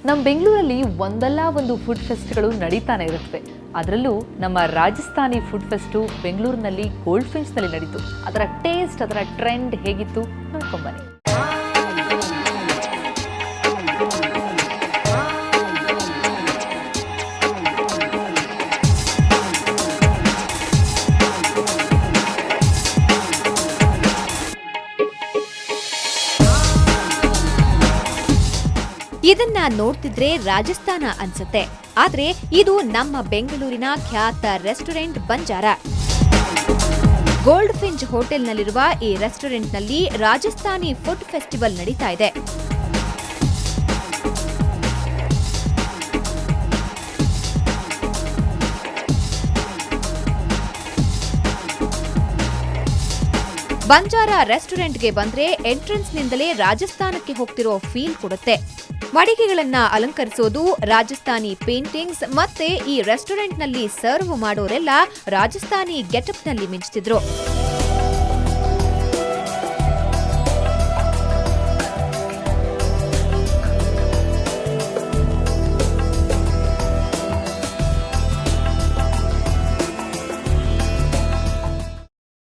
ನಮ್ಮ ಬೆಂಗಳೂರಲ್ಲಿ ಒಂದಲ್ಲ ಒಂದು ಫುಡ್ ಫೆಸ್ಟ್ಗಳು ನಡೀತಾನೆ ಇರುತ್ತೆ. ಅದರಲ್ಲೂ ನಮ್ಮ ರಾಜಸ್ಥಾನಿ ಫುಡ್ ಫೆಸ್ಟು ಬೆಂಗಳೂರಿನಲ್ಲಿ ಗೋಲ್ಡ್ ಫಿನ್ಚ್ನಲ್ಲಿ ನಡೀತು. ಅದರ ಟೇಸ್ಟ್, ಅದರ ಟ್ರೆಂಡ್ ಹೇಗಿತ್ತು ನೋಡ್ಕೊಂಬನ್ನಿ. ಇದನ್ನ ನೋಡ್ತಿದ್ರೆ ರಾಜಸ್ಥಾನ ಅನ್ಸುತ್ತೆ, ಆದ್ರೆ ಇದು ನಮ್ಮ ಬೆಂಗಳೂರಿನ ಖ್ಯಾತ ರೆಸ್ಟೋರೆಂಟ್ ಬಂಜಾರ. ಗೋಲ್ಡ್ ಫಿಂಚ್ ಹೋಟೆಲ್ನಲ್ಲಿರುವ ಈ ರೆಸ್ಟೋರೆಂಟ್ನಲ್ಲಿ ರಾಜಸ್ಥಾನಿ ಫುಡ್ ಫೆಸ್ಟಿವಲ್ ನಡೀತಾ ಇದೆ. ಬಂಜಾರ ರೆಸ್ಟೋರೆಂಟ್ಗೆ ಬಂದ್ರೆ ಎಂಟ್ರೆನ್ಸ್ನಿಂದಲೇ ರಾಜಸ್ಥಾನಕ್ಕೆ ಹೋಗ್ತಿರೋ ಫೀಲ್ ಕೊಡುತ್ತೆ. ಮಡಿಕೆಗಳನ್ನ ಅಲಂಕರಿಸೋದು, ರಾಜಸ್ಥಾನಿ ಪೇಂಟಿಂಗ್ಸ್ ಮತ್ತೆ ಈ ರೆಸ್ಟೋರೆಂಟ್ನಲ್ಲಿ ಸರ್ವ್ ಮಾಡೋರೆಲ್ಲ ರಾಜಸ್ಥಾನಿ ಗೆಟಪ್ನಲ್ಲಿ ಮಿಂಚ್ತಿದ್ರು.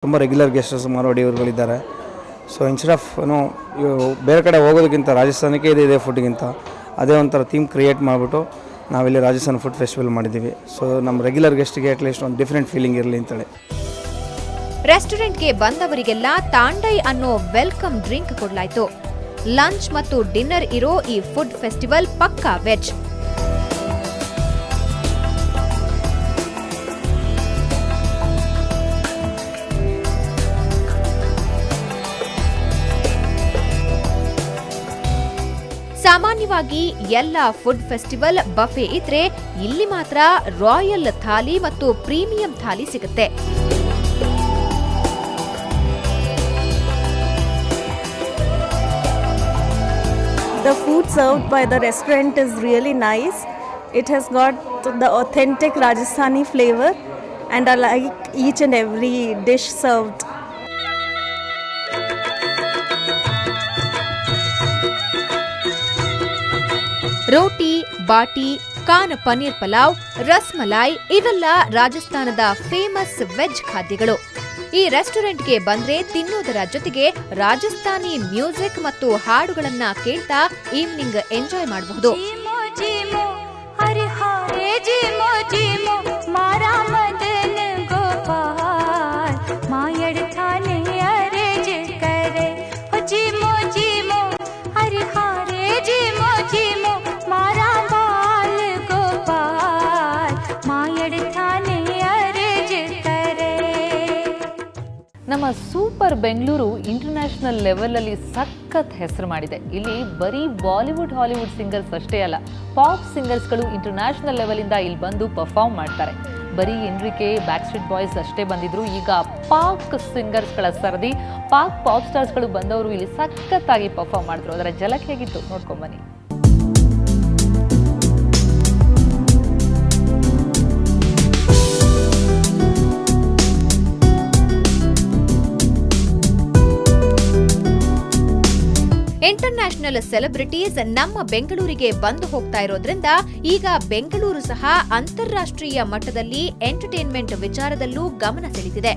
ತುಂಬ ರೆಗ್ಯುಲರ್ ಗೆಸ್ಟಸ್ ಮಾರವಾಡಿಯವರುಗಳಿದ್ದಾರೆ. ಸೊ ಇನ್ಸ್ಟೆಡ್ ಆಫ್ ಬೇರೆ ಕಡೆ ಹೋಗೋದಕ್ಕಿಂತ ರಾಜಸ್ಥಾನಕ್ಕೆ ಇದೆ ಫುಡ್ಗಿಂತ ಅದೇ ಒಂಥರ ಥೀಮ್ ಕ್ರಿಯೇಟ್ ಮಾಡಿಬಿಟ್ಟು ನಾವಿಲ್ಲಿ ರಾಜಸ್ಥಾನ ಫುಡ್ ಫೆಸ್ಟಿವಲ್ ಮಾಡಿದ್ದೀವಿ. ಸೊ ನಮ್ಮ ರೆಗ್ಯುಲರ್ ಗೆಸ್ಟ್ಗೆ ಅಟ್ಲೀಸ್ಟ್ ಒಂದು ಡಿಫ್ರೆಂಟ್ ಫೀಲಿಂಗ್ ಇರಲಿ ಅಂತೇಳಿ. ರೆಸ್ಟೋರೆಂಟ್ಗೆ ಬಂದವರಿಗೆಲ್ಲ ತಾಂಡೈ ಅನ್ನೋ ವೆಲ್ಕಮ್ ಡ್ರಿಂಕ್ ಕೊಡ್ಲಾಯ್ತು. ಲಂಚ್ ಮತ್ತು ಡಿನ್ನರ್ ಇರೋ ಈ ಫುಡ್ ಫೆಸ್ಟಿವಲ್ ಪಕ್ಕಾ ವೆಜ್. ಸಾಮಾನ್ಯವಾಗಿ ಎಲ್ಲ ಫುಡ್ ಫೆಸ್ಟಿವಲ್ ಬಫೆ ಇದ್ರೆ ಇಲ್ಲಿ ಮಾತ್ರ ರಾಯಲ್ ಥಾಲಿ ಮತ್ತು ಪ್ರೀಮಿಯಂ ಥಾಲಿ ಸಿಗುತ್ತೆ. The food served by the restaurant is really nice. It has got the authentic Rajasthani flavor and I like each and every dish served. ರೋಟಿ, ಬಾಟಿ, ಕಾನ್ ಪನ್ನೀರ್ ಪಲಾವ್, ರಸ್ಮಲಾಯ್ ಇವೆಲ್ಲ ರಾಜಸ್ಥಾನದ ಫೇಮಸ್ ವೆಜ್ ಖಾದ್ಯಗಳು. ಈ ರೆಸ್ಟೋರೆಂಟ್ಗೆ ಬಂದ್ರೆ ತಿನ್ನೋದರ ಜೊತೆಗೆ ರಾಜಸ್ಥಾನಿ ಮ್ಯೂಸಿಕ್ ಮತ್ತು ಹಾಡುಗಳನ್ನ ಕೇಳ್ತಾ ಈವ್ನಿಂಗ್ ಎಂಜಾಯ್ ಮಾಡಬಹುದು. ನಮ್ಮ ಸೂಪರ್ ಬೆಂಗಳೂರು ಇಂಟರ್ನ್ಯಾಷನಲ್ ಲೆವೆಲಲ್ಲಿ ಸಖತ್ ಹೆಸರು ಮಾಡಿದೆ. ಇಲ್ಲಿ ಬರೀ ಬಾಲಿವುಡ್, ಹಾಲಿವುಡ್ ಸಿಂಗರ್ಸ್ ಅಷ್ಟೇ ಅಲ್ಲ, ಪಾಪ್ ಸಿಂಗರ್ಸ್ಗಳು ಇಂಟರ್ನ್ಯಾಷನಲ್ ಲೆವೆಲಿಂದ ಇಲ್ಲಿ ಬಂದು ಪರ್ಫಾರ್ಮ್ ಮಾಡ್ತಾರೆ. ಬರೀ ಎನ್ರಿಕೆ, ಬ್ಯಾಕ್ ಸ್ಟ್ರೀಟ್ ಬಾಯ್ಸ್ ಅಷ್ಟೇ ಬಂದಿದ್ರು. ಈಗ ಪಾಕ್ ಸಿಂಗರ್ಸ್ಗಳ ಸರದಿ, ಪಾಕ್ ಪಾಪ್ ಸ್ಟಾರ್ಸ್ಗಳು ಬಂದವರು ಇಲ್ಲಿ ಸಖತ್ತಾಗಿ ಪರ್ಫಾರ್ಮ್ ಮಾಡಿದ್ರು. ಅದರ ಝಲಕ್ ಹೇಗಿತ್ತು ನೋಡ್ಕೊಂಬನ್ನಿ. ಇಂಟರ್ನ್ಯಾಷನಲ್ ಸೆಲೆಬ್ರಿಟೀಸ್ ನಮ್ಮ ಬೆಂಗಳೂರಿಗೆ ಬಂದು ಹೋಗ್ತಾ ಇರೋದ್ರಿಂದ ಈಗ ಬೆಂಗಳೂರು ಸಹ ಅಂತಾರಾಷ್ಟ್ರೀಯ ಮಟ್ಟದಲ್ಲಿ ಎಂಟರ್ಟೈನ್ಮೆಂಟ್ ವಿಚಾರದಲ್ಲೂ ಗಮನ ಸೆಳೆದಿದೆ.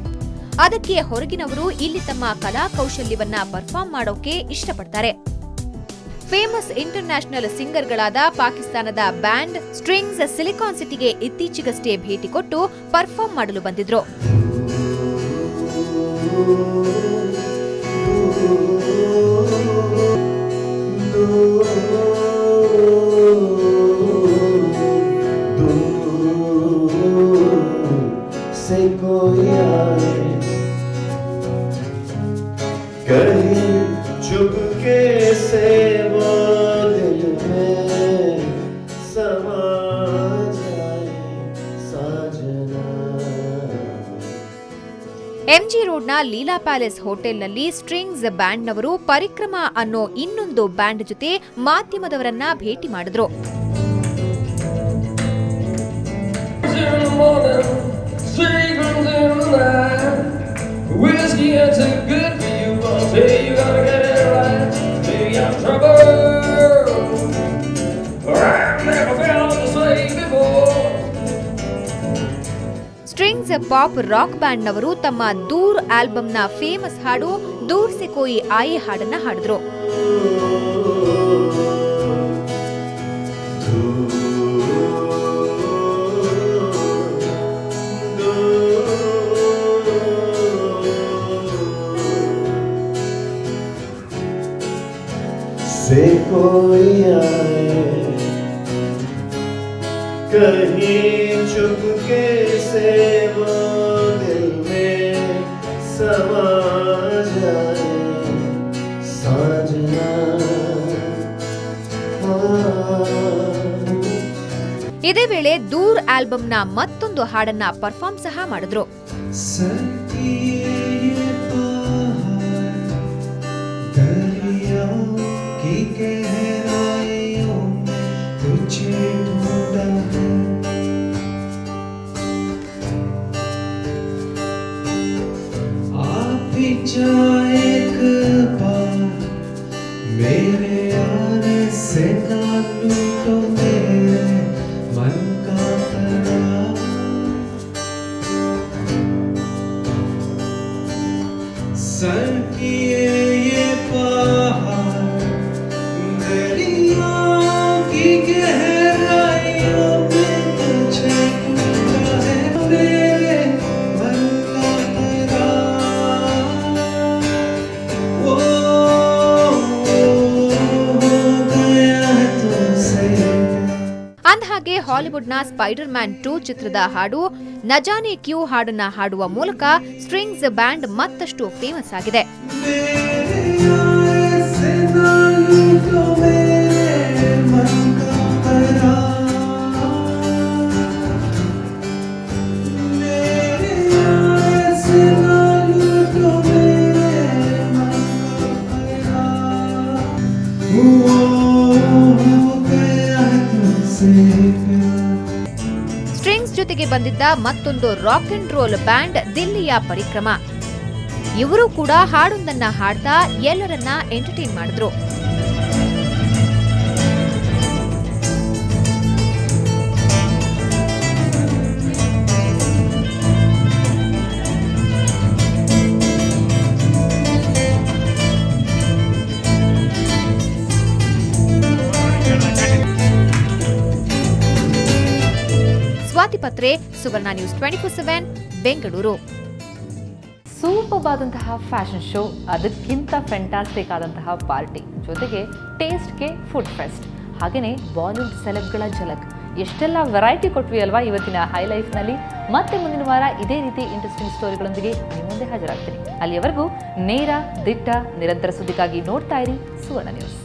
ಅದಕ್ಕೆ ಹೊರಗಿನವರು ಇಲ್ಲಿ ತಮ್ಮ ಕಲಾ ಕೌಶಲ್ಯವನ್ನ ಪರ್ಫಾರ್ಮ್ ಮಾಡೋಕೆ ಇಷ್ಟಪಡ್ತಾರೆ. ಫೇಮಸ್ ಇಂಟರ್ನ್ಯಾಷನಲ್ ಸಿಂಗರ್ಗಳಾದ ಪಾಕಿಸ್ತಾನದ ಬ್ಯಾಂಡ್ ಸ್ಟ್ರಿಂಗ್ಸ್ ಸಿಲಿಕಾನ್ ಸಿಟಿಗೆ ಇತ್ತೀಚೆಗಷ್ಟೇ ಭೇಟಿ ಕೊಟ್ಟು ಪರ್ಫಾರ್ಮ್ ಮಾಡಲು ಬಂದಿದ್ರು. ಎಂಜಿ ರೋಡ್ನ ಲೀಲಾ ಪ್ಯಾಲೇಸ್ ಹೋಟೆಲ್ನಲ್ಲಿ ಸ್ಟ್ರಿಂಗ್ಸ್ ಬ್ಯಾಂಡ್ನವರು ಪರಿಕ್ರಮಾ ಅನ್ನೋ ಇನ್ನೊಂದು ಬ್ಯಾಂಡ್ ಜೊತೆ ಮಾಧ್ಯಮದವರನ್ನ ಭೇಟಿ ಮಾಡಿದ್ರು. Whiskey ain't too good for you, but hey, you gotta get it right. Hey, you got trouble. Pop rock ಬ್ಯಾಂಡ್ನವರು ತಮ್ಮ ದೂರ್ ಆಲ್ಬಂನ ಫೇಮಸ್ ಹಾಡು ದೂರ್ ಸೆ ಕೋಯಿ ಆಯೆ ಹಾಡನ್ನ ಹಾಡಿದ್ರು. से कोई आए कहीं चुपके से वो दिल में समा जाए साजना. ಇದೇ ವೇಳೆ ದೂರ್ ಆಲ್ಬಂನ ಮತ್ತೊಂದು ಹಾಡನ್ನ ಪರ್ಫಾರ್ಮ್ ಸಹ ಮಾಡಿದ್ರು. की गहराइयों में तुझे ढूंढा है. आप भी जाए एक बार मेरे आने से ना लूटो मेरे मन का करार. सर किए ये पहाड़ ಅಂದಹಾಗೆ ಹಾಲಿವುಡ್ನ ಸ್ಪೈಡರ್ ಮ್ಯಾನ್ 2 ಚಿತ್ರದ ಹಾಡು ನಜಾನೆ ಕ್ಯೂ ಹಾಡನ್ನ ಹಾಡುವ ಮೂಲಕ ಸ್ಟ್ರಿಂಗ್ಸ್ ಬ್ಯಾಂಡ್ ಮತ್ತಷ್ಟು ಫೇಮಸ್ ಆಗಿದೆ. ಸ್ಟ್ರಿಂಗ್ಸ್ ಜೊತೆಗೆ ಬಂದಿದ್ದ ಮತ್ತೊಂದು ರಾಕ್ ಅಂಡ್ ರೋಲ್ ಬ್ಯಾಂಡ್ ದಿಲ್ಲಿಯ ಪರಿಕ್ರಮ. ಇವರು ಕೂಡ ಹಾಡೊಂದನ್ನ ಹಾಡ್ತಾ ಎಲ್ಲರನ್ನ ಎಂಟರ್ಟೈನ್ ಮಾಡಿದ್ರು. ಸ್ವಾತಿ ಪತ್ರೆ, ಸುವರ್ಣ ನ್ಯೂಸ್ 24/7 ಬೆಂಗಳೂರು. ಸೂಪರ್ ಆದಂತಹ ಫ್ಯಾಷನ್ ಶೋ, ಅದಕ್ಕಿಂತ ಫ್ಯಾಂಟಾಸ್ಟಿಕ್ ಆದಂತಹ ಪಾರ್ಟಿ, ಜೊತೆಗೆ ಟೇಸ್ಟ್ಗೆ ಫುಡ್ ಫೆಸ್ಟ್, ಹಾಗೆಯೇ ಬಾಲಿವುಡ್ ಸೆಲೆಬ್ಗಳ ಝಲಕ್, ಎಷ್ಟೆಲ್ಲ ವೆರೈಟಿ ಕೊಟ್ವಿ ಅಲ್ವಾ ಇವತ್ತಿನ ಹೈ ಲೈಫ್ನಲ್ಲಿ. ಮತ್ತೆ ಮುಂದಿನ ವಾರ ಇದೇ ರೀತಿ ಇಂಟ್ರೆಸ್ಟಿಂಗ್ ಸ್ಟೋರಿಗಳೊಂದಿಗೆ ನಿಮ್ಮ ಮುಂದೆ ಹಾಜರಾಗ್ತೀನಿ. ಅಲ್ಲಿಯವರೆಗೂ ನೇರ, ದಿಟ್ಟ, ನಿರಂತರ ಸುದ್ದಿಗಾಗಿ ನೋಡ್ತಾ ಇರಿ ಸುವರ್ಣ ನ್ಯೂಸ್.